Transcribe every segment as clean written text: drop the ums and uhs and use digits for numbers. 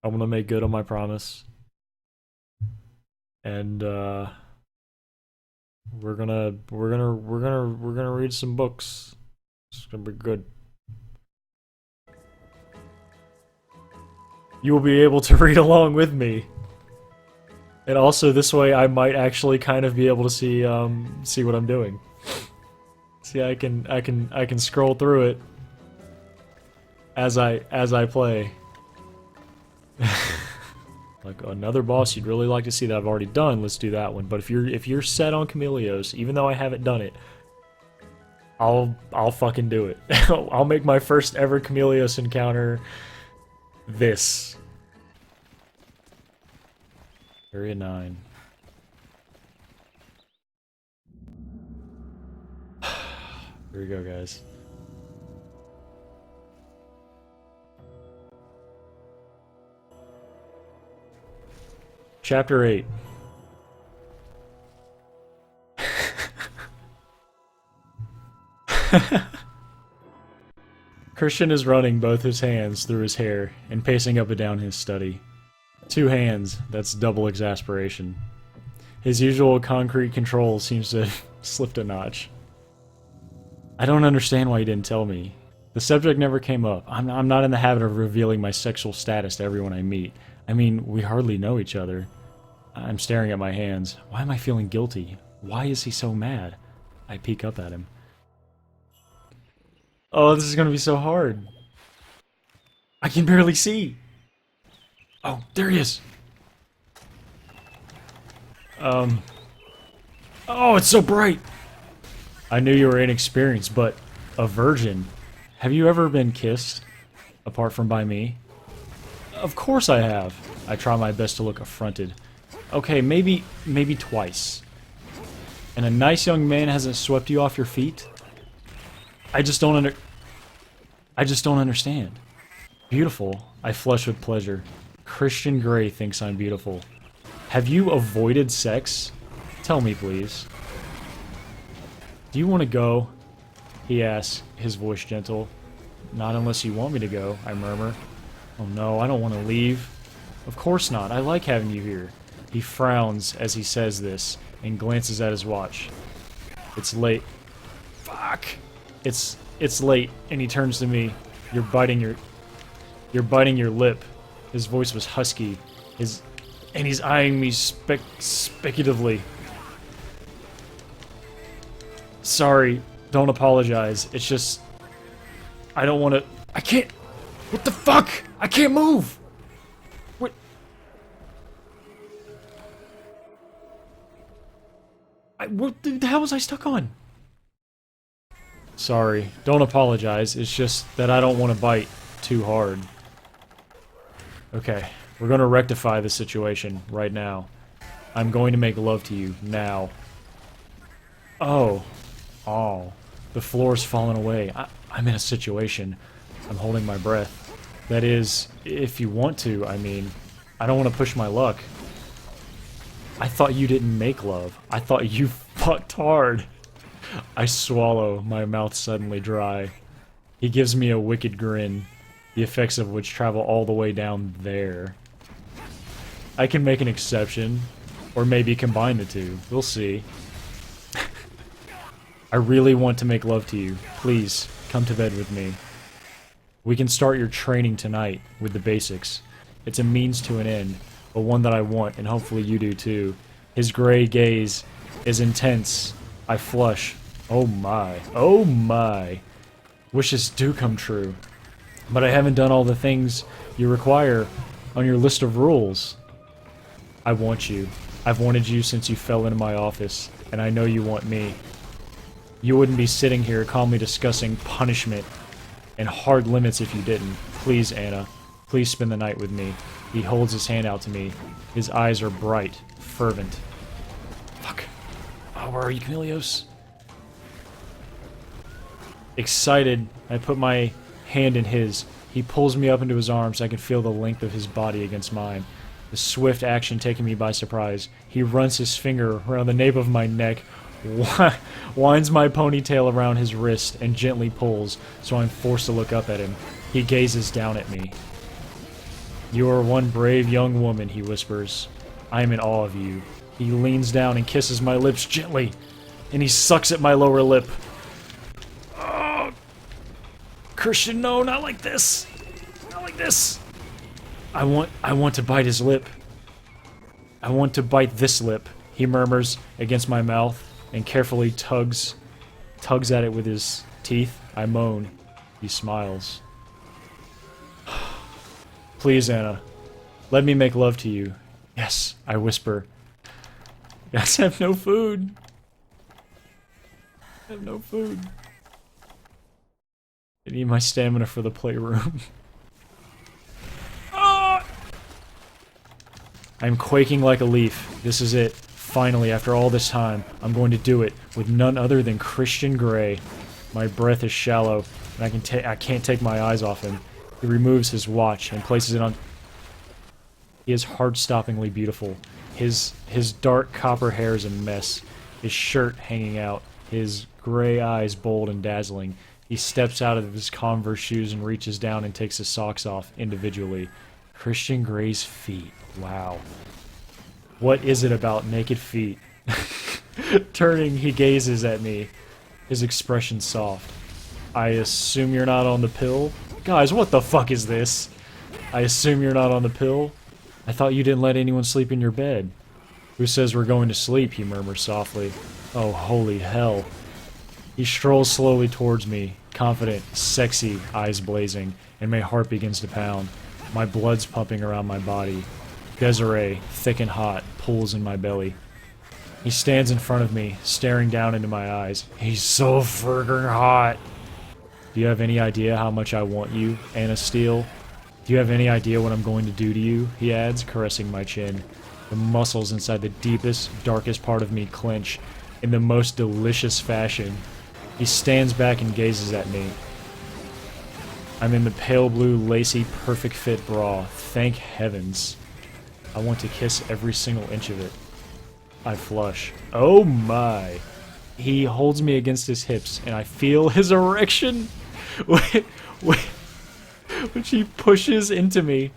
I'm gonna make good on my promise. And we're gonna read some books. It's gonna be good. You will be able to read along with me. And also this way I might actually kind of be able to see what I'm doing. See, I can scroll through it as I play. Like another boss you'd really like to see that I've already done, let's do that one. But if you're set on Chameleos, even though I haven't done it, I'll fucking do it. I'll make my first ever Chameleos encounter this. Area 9. Here we go, guys. Chapter 8. Christian is running both his hands through his hair and pacing up and down his study. 2 hands, that's double exasperation. His usual concrete control seems to have slipped a notch. I don't understand why you didn't tell me. The subject never came up. I'm not in the habit of revealing my sexual status to everyone I meet. I mean, we hardly know each other. I'm staring at my hands. Why am I feeling guilty? Why is he so mad? I peek up at him. Oh, this is gonna be so hard. I can barely see. Oh, there he is. Oh, it's so bright. I knew you were inexperienced, but a virgin. Have you ever been kissed? Apart from by me? Of course I have. I try my best to look affronted. Okay, maybe twice. And a nice young man hasn't swept you off your feet? I just don't understand. Beautiful. I flush with pleasure. Christian Grey thinks I'm beautiful. Have you avoided sex? Tell me, please. Do you want to go? He asks, his voice gentle. Not unless you want me to go, I murmur. Oh no, I don't want to leave. Of course not, I like having you here. He frowns as he says this, and glances at his watch. It's late. Fuck! It's late, and he turns to me. You're biting your lip. His voice was husky. And he's eyeing me speculatively. Sorry, don't apologize. It's just... I don't want to... I can't... What the fuck? I can't move! What... What the hell was I stuck on? Sorry, don't apologize. It's just that I don't want to bite too hard. Okay, we're gonna rectify the situation right now. I'm going to make love to you now. Oh. Oh. The floor's fallen away. I'm in a situation. I'm holding my breath. That is, if you want to, I mean, I don't want to push my luck. I thought you didn't make love. I thought you fucked hard. I swallow, my mouth suddenly dry. He gives me a wicked grin, the effects of which travel all the way down there. I can make an exception, or maybe combine the two. We'll see. I really want to make love to you. Please, come to bed with me. We can start your training tonight with the basics. It's a means to an end, but one that I want, and hopefully you do too. His gray gaze is intense. I flush. Oh my. Oh my. Wishes do come true. But I haven't done all the things you require on your list of rules. I want you. I've wanted you since you fell into my office, and I know you want me. You wouldn't be sitting here calmly discussing punishment and hard limits if you didn't. Please, Anna. Please spend the night with me. He holds his hand out to me. His eyes are bright, fervent. Fuck. Oh, where are you, Chameleos? Excited, I put my hand in his. He pulls me up into his arms so I can feel the length of his body against mine. The swift action taking me by surprise. He runs his finger around the nape of my neck, winds my ponytail around his wrist, and gently pulls, so I'm forced to look up at him. He gazes down at me. You are one brave young woman, he whispers. I am in awe of you. He leans down and kisses my lips gently, and he sucks at my lower lip. Oh, Christian, no, not like this. Not like this. I want to bite his lip. I want to bite this lip, he murmurs against my mouth and carefully tugs at it with his teeth. I moan. He smiles. Please, Anna, let me make love to you. Yes, I whisper. Guys, I have no food. I have no food. I need my stamina for the playroom. Ah! I'm quaking like a leaf. This is it. Finally, after all this time, I'm going to do it with none other than Christian Grey. My breath is shallow, and I can't take my eyes off him. He removes his watch and places it on. He is heart-stoppingly beautiful. His dark copper hair is a mess. His shirt hanging out. His gray eyes bold and dazzling. He steps out of his Converse shoes and reaches down and takes his socks off individually. Christian Grey's feet. Wow. What is it about naked feet? Turning, he gazes at me. His expression soft. I assume you're not on the pill? Guys, what the fuck is this? I assume you're not on the pill? I thought you didn't let anyone sleep in your bed. Who says we're going to sleep? He murmurs softly. Oh, holy hell. He strolls slowly towards me, confident, sexy, eyes blazing, and my heart begins to pound. My blood's pumping around my body. Desiree, thick and hot, pulls in my belly. He stands in front of me, staring down into my eyes. He's so friggin' hot. Do you have any idea how much I want you, Anna Steele? Do you have any idea what I'm going to do to you? He adds, caressing my chin. The muscles inside the deepest, darkest part of me clench in the most delicious fashion. He stands back and gazes at me. I'm in the pale blue, lacy, perfect fit bra. Thank heavens. I want to kiss every single inch of it. I flush. Oh my. He holds me against his hips, and I feel his erection which he pushes into me.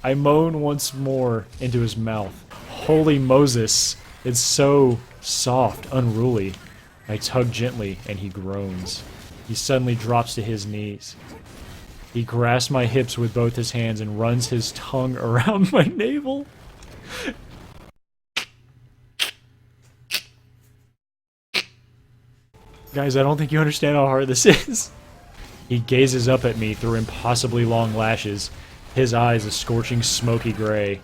I moan once more into his mouth. Holy Moses. It's so soft, unruly. I tug gently, and he groans. He suddenly drops to his knees. He grasps my hips with both his hands and runs his tongue around my navel. Guys, I don't think you understand how hard this is. He gazes up at me through impossibly long lashes, his eyes a scorching smoky gray.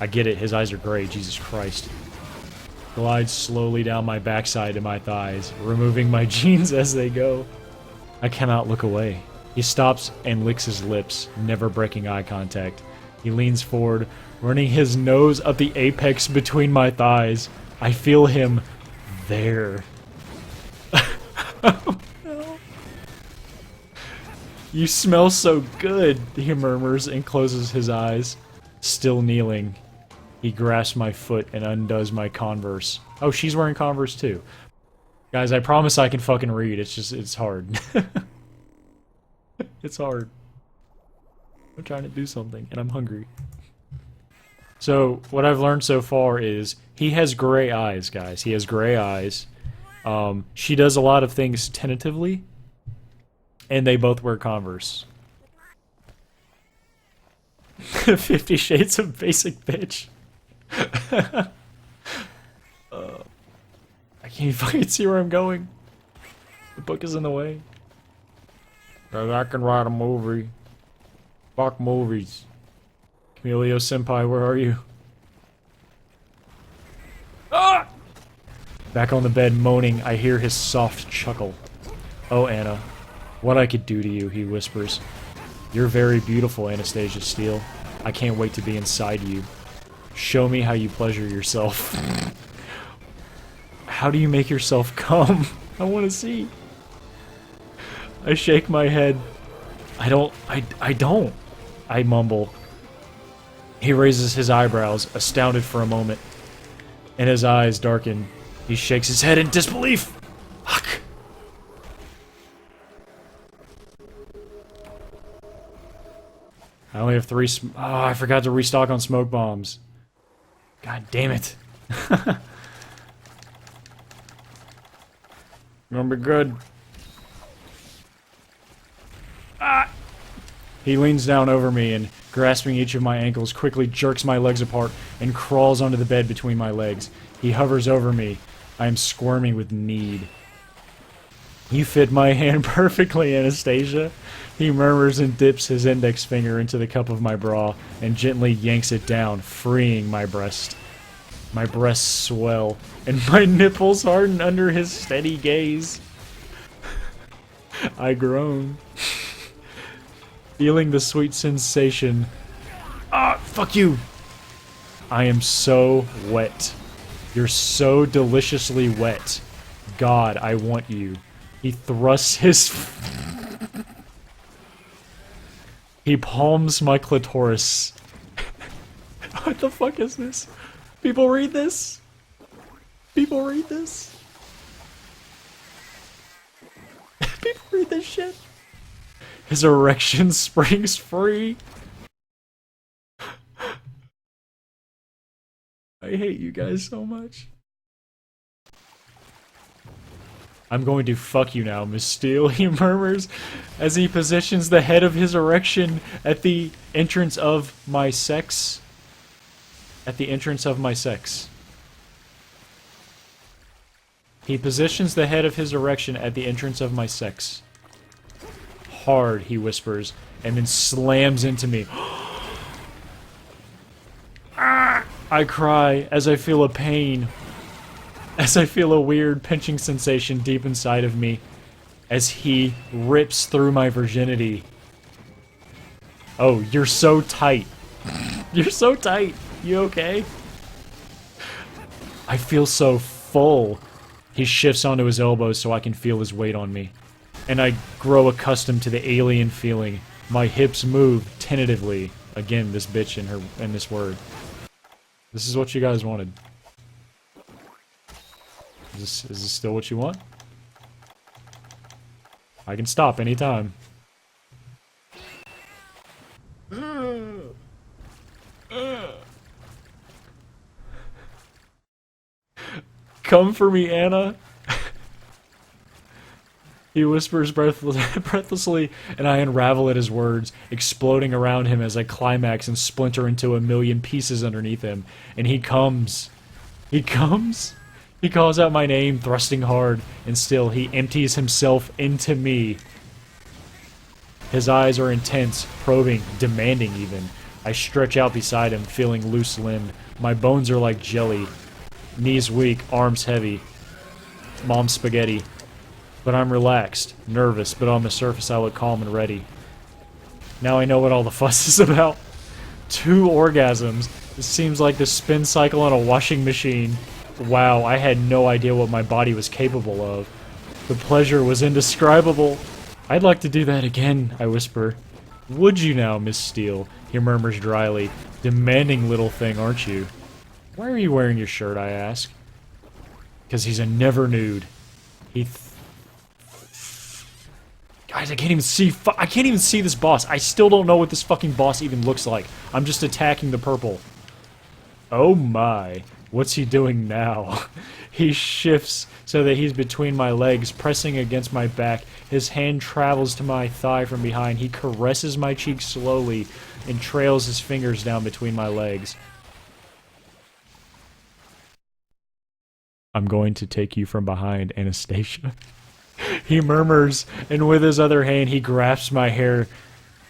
I get it, his eyes are gray, Jesus Christ. Glides slowly down my backside to my thighs, removing my jeans as they go. I cannot look away. He stops and licks his lips, never breaking eye contact. He leans forward, running his nose up the apex between my thighs. I feel him there. Oh, no. You smell so good, he murmurs and closes his eyes. Still kneeling, he grasps my foot and undoes my Converse. Oh, she's wearing Converse too. Guys, I promise I can fucking read. It's just, it's hard. It's hard. I'm trying to do something, and I'm hungry. So, what I've learned so far is, he has gray eyes, guys. He has gray eyes. She does a lot of things tentatively, and they both wear Converse. 50 Shades of Basic Bitch. I can't fucking see where I'm going. The book is in the way. Cause I can write a movie. Fuck movies. Camilio Senpai, where are you? Ah! Back on the bed, moaning, I hear his soft chuckle. Oh, Anna, what I could do to you, he whispers. You're very beautiful, Anastasia Steele. I can't wait to be inside you. Show me how you pleasure yourself. How do you make yourself come? I want to see. I shake my head. I don't. I mumble. He raises his eyebrows, astounded for a moment, and his eyes darken. He shakes his head in disbelief. Fuck. I only have 3 oh, I forgot to restock on smoke bombs. God damn it. Gonna be good. Ah! He leans down over me and, grasping each of my ankles, quickly jerks my legs apart and crawls onto the bed between my legs. He hovers over me. I am squirming with need. You fit my hand perfectly, Anastasia. He murmurs and dips his index finger into the cup of my bra and gently yanks it down, freeing my breast. My breasts swell, and my nipples harden under his steady gaze. I groan, feeling the sweet sensation. Ah, fuck you! I am so wet. You're so deliciously wet. God, I want you. He thrusts his... He palms my clitoris. What the fuck is this? People read this? People read this? People read this shit? His erection springs free. I hate you guys so much. I'm going to fuck you now, Miss Steele, he murmurs as he positions the head of his erection at the entrance of my sex. At the entrance of my sex. He positions the head of his erection at the entrance of my sex. Hard, he whispers, and then slams into me. I cry as I feel a pain. As I feel a weird pinching sensation deep inside of me. As he rips through my virginity. Oh, you're so tight. You're so tight. You okay? I feel so full. He shifts onto his elbows so I can feel his weight on me. And I grow accustomed to the alien feeling. My hips move tentatively. Again, this bitch and this word. This is what you guys wanted. Is this still what you want? I can stop anytime. Come for me, Anna. He whispers breathlessly, and I unravel at his words, exploding around him as I climax and splinter into a million pieces underneath him. And he comes. He comes. He calls out my name, thrusting hard, and still he empties himself into me. His eyes are intense, probing, demanding even. I stretch out beside him, feeling loose-limbed. My bones are like jelly. Knees weak, arms heavy. Mom spaghetti. But I'm relaxed, nervous, but on the surface I look calm and ready. Now I know what all the fuss is about. 2 orgasms. This seems like the spin cycle on a washing machine. Wow, I had no idea what my body was capable of. The pleasure was indescribable. I'd like to do that again, I whisper. Would you now, Miss Steele? He murmurs dryly. Demanding little thing, aren't you? Why are you wearing your shirt, I ask. Because he's a never nude. Guys, I can't even see this boss. I still don't know what this fucking boss even looks like. I'm just attacking the purple. Oh my. What's he doing now? He shifts so that he's between my legs, pressing against my back. His hand travels to my thigh from behind. He caresses my cheek slowly and trails his fingers down between my legs. I'm going to take you from behind, Anastasia. He murmurs, and with his other hand he grasps my hair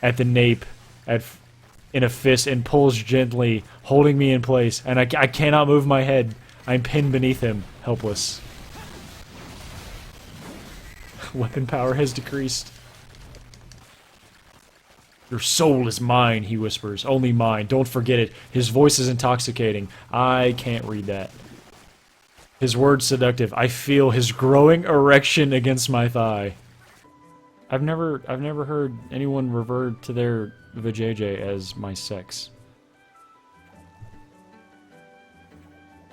at the nape in a fist and pulls gently, holding me in place, and I cannot move my head. I'm pinned beneath him, helpless. Weapon power has decreased. Your soul is mine, he whispers. Only mine. Don't forget it. His voice is intoxicating. I can't read that. His words seductive. I feel his growing erection against my thigh. I've never heard anyone refer to their vajayjay as my sex.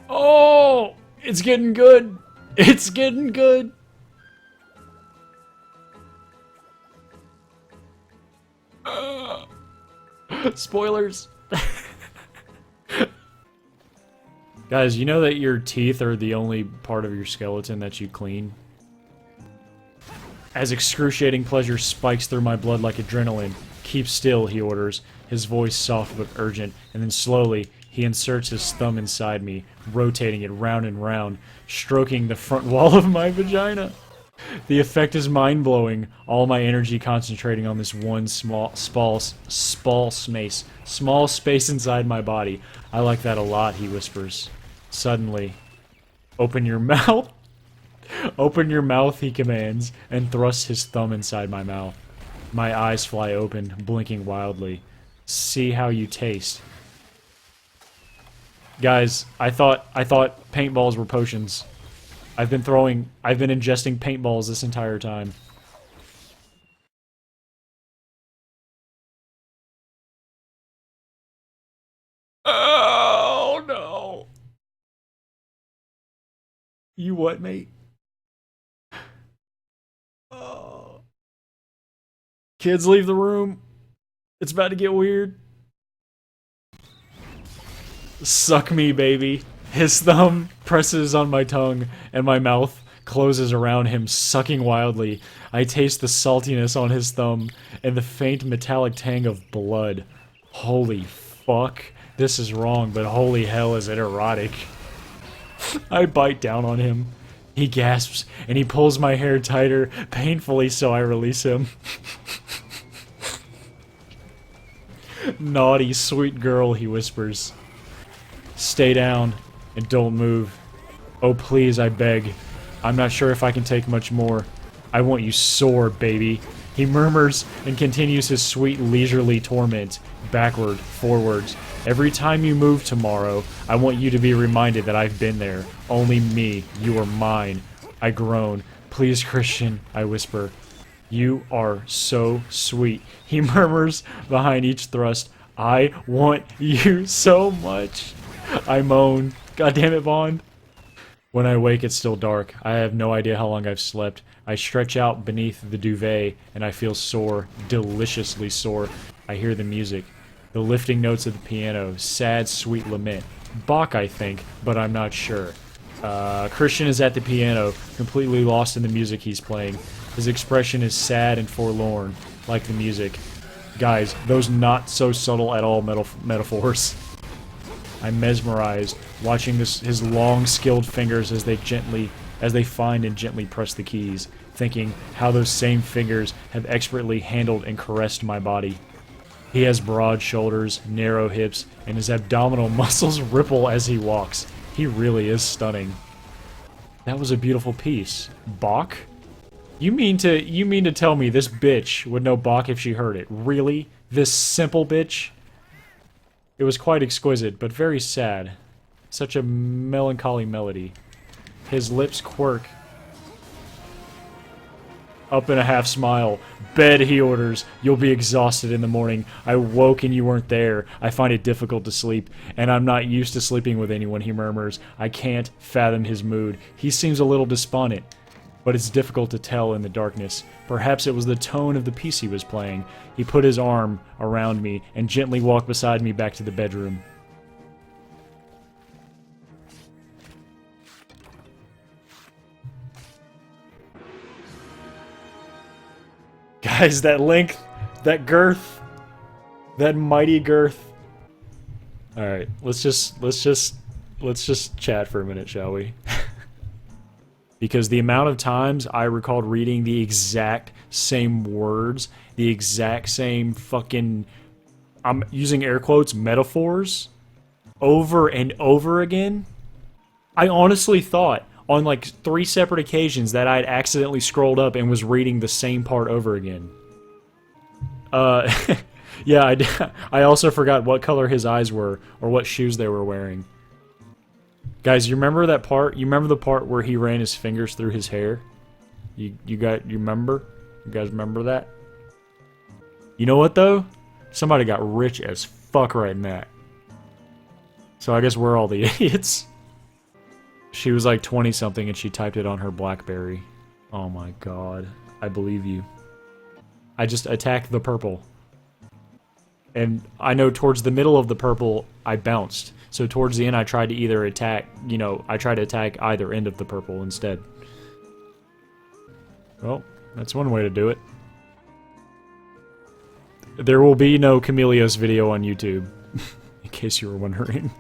Oh! It's getting good! It's getting good! Spoilers. Guys, you know that your teeth are the only part of your skeleton that you clean? As excruciating pleasure spikes through my blood like adrenaline, keep still, he orders, his voice soft but urgent, and then slowly, he inserts his thumb inside me, rotating it round and round, stroking the front wall of my vagina. The effect is mind-blowing, all my energy concentrating on this one small space inside my body. I like that a lot, he whispers. Suddenly, open your mouth. Open your mouth, he commands, and thrusts his thumb inside my mouth. My eyes fly open, blinking wildly. See how you taste. Guys, I thought paintballs were potions. I've been ingesting paintballs this entire time. Oh no. You what, mate? Oh. Kids, leave the room. It's about to get weird. Suck me, baby. His thumb presses on my tongue, and my mouth closes around him, sucking wildly. I taste the saltiness on his thumb, and the faint metallic tang of blood. Holy fuck. This is wrong, but holy hell is it erotic. I bite down on him. He gasps, and he pulls my hair tighter, painfully so I release him. Naughty, sweet girl, he whispers. Stay down, and don't move. Oh please, I beg. I'm not sure if I can take much more. I want you sore, baby. He murmurs and continues his sweet, leisurely torment. Backward, forwards. Every time you move tomorrow, I want you to be reminded that I've been there. Only me. You are mine. I groan. Please, Christian, I whisper. You are so sweet. He murmurs behind each thrust. I want you so much. I moan. God damn it, Bond. When I wake, it's still dark. I have no idea how long I've slept. I stretch out beneath the duvet, and I feel sore, deliciously sore. I hear the music. The lifting notes of the piano. Sad, sweet lament. Bach, I think, but I'm not sure. Christian is at the piano, completely lost in the music he's playing. His expression is sad and forlorn, like the music. Guys, those not so subtle at all metaphors. I'm mesmerized, watching his long, skilled fingers as they find and gently press the keys, thinking how those same fingers have expertly handled and caressed my body. He has broad shoulders, narrow hips, and his abdominal muscles ripple as he walks. He really is stunning. That was a beautiful piece. Bach? You mean to tell me this bitch would know Bach if she heard it? Really? This simple bitch? It was quite exquisite, but very sad. Such a melancholy melody. His lips quirk up in a half smile. Bed, he orders. You'll be exhausted in the morning. I woke and you weren't there. I find it difficult to sleep, and I'm not used to sleeping with anyone, he murmurs. I can't fathom his mood. He seems a little despondent, but it's difficult to tell in the darkness. Perhaps it was the tone of the piece he was playing. He put his arm around me and gently walked beside me back to the bedroom. Guys, that length, that girth, that mighty girth. All right, let's just chat for a minute, shall we? Because the amount of times I recalled reading the exact same words, the exact same fucking, I'm using air quotes, metaphors, over and over again. I honestly thought on like 3 separate occasions that I'd accidentally scrolled up and was reading the same part over again. Yeah, I also forgot what color his eyes were or what shoes they were wearing. Guys, you remember that part? You remember the part where he ran his fingers through his hair? You remember? You guys remember that? You know what though? Somebody got rich as fuck right in that. So I guess we're all the idiots. She was like 20-something and she typed it on her BlackBerry. Oh my god. I believe you. I just attacked the purple. And I know towards the middle of the purple, I bounced. So towards the end, I tried to either attack, you know, I tried to attack either end of the purple instead. Well, that's one way to do it. There will be no Camellios video on YouTube, in case you were wondering.